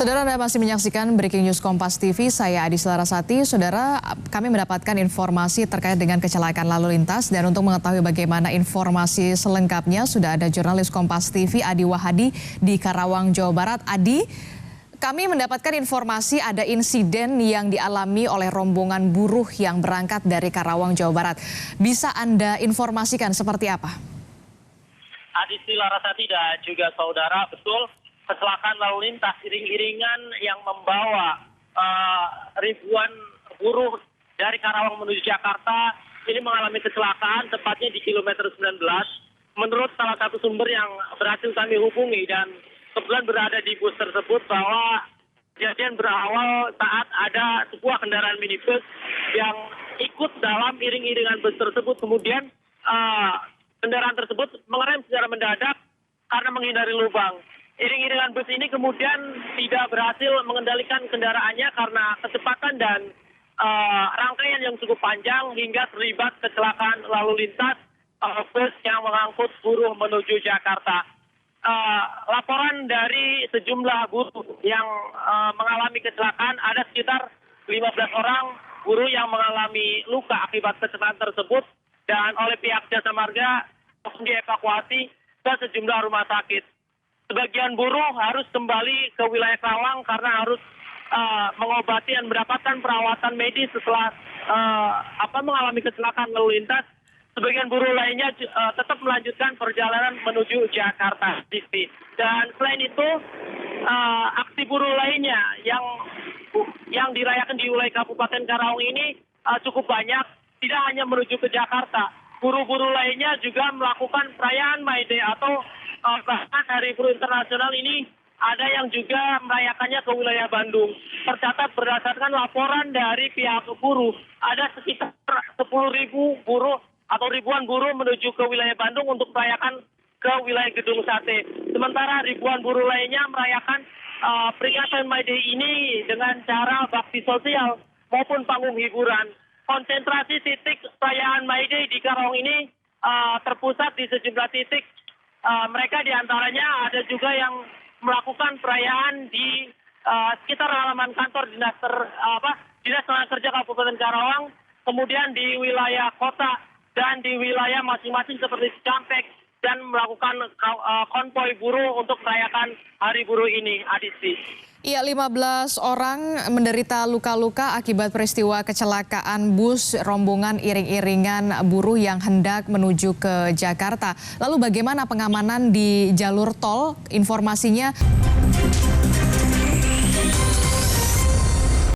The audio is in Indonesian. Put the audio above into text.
Saudara, Anda masih menyaksikan Breaking News Kompas TV, saya Adi Larasati. Saudara, kami mendapatkan informasi terkait dengan kecelakaan lalu lintas dan untuk mengetahui bagaimana informasi selengkapnya sudah ada jurnalis Kompas TV Adi Wahadi di Karawang, Jawa Barat. Adi, kami mendapatkan informasi ada insiden yang dialami oleh rombongan buruh yang berangkat dari Karawang, Jawa Barat. Bisa Anda informasikan seperti apa? Adi Larasati dan juga saudara, betul. Kecelakaan lalu lintas iring-iringan yang membawa ribuan buruh dari Karawang menuju Jakarta ini mengalami kecelakaan tepatnya di kilometer 19. Menurut salah satu sumber yang berhasil kami hubungi dan kebetulan berada di bus tersebut, bahwa kejadian berawal saat ada sebuah kendaraan minibus yang ikut dalam iring-iringan bus tersebut. Kemudian kendaraan tersebut mengerem secara mendadak karena menghindari lubang. Iring-iringan bus ini kemudian tidak berhasil mengendalikan kendaraannya karena kecepatan dan rangkaian yang cukup panjang hingga terlibat kecelakaan lalu lintas bus yang mengangkut buruh menuju Jakarta. Laporan dari sejumlah buruh yang mengalami kecelakaan, ada sekitar 15 orang buruh yang mengalami luka akibat kecelakaan tersebut dan oleh pihak Jasa Marga dievakuasi ke sejumlah rumah sakit. Sebagian buruh harus kembali ke wilayah Karawang karena harus mengobati dan mendapatkan perawatan medis setelah mengalami kecelakaan lalu lintas. Sebagian buruh lainnya tetap melanjutkan perjalanan menuju Jakarta. Dan selain itu, aksi buruh lainnya yang dirayakan di wilayah Kabupaten Karawang ini cukup banyak, tidak hanya menuju ke Jakarta. Buruh-buruh lainnya juga melakukan perayaan May Day atau bahkan Hari Buruh Internasional ini ada yang juga merayakannya ke wilayah Bandung. Tercatat berdasarkan laporan dari pihak buruh, ada sekitar 10.000 buruh atau ribuan buruh menuju ke wilayah Bandung untuk merayakan ke wilayah Gedung Sate. Sementara ribuan buruh lainnya merayakan peringatan May Day ini dengan cara bakti sosial maupun panggung hiburan. Konsentrasi titik perayaan May Day di Karawang ini terpusat di sejumlah titik. Mereka diantaranya ada juga yang melakukan perayaan di sekitar halaman kantor Dinas Tenaga Kerja Kabupaten Karawang, kemudian di wilayah kota dan di wilayah masing-masing seperti Cikampek, dan melakukan konvoi buruh untuk merayakan Hari Buruh ini, Adisti. Iya, 15 orang menderita luka-luka akibat peristiwa kecelakaan bus rombongan iring-iringan buruh yang hendak menuju ke Jakarta. Lalu bagaimana pengamanan di jalur tol? Informasinya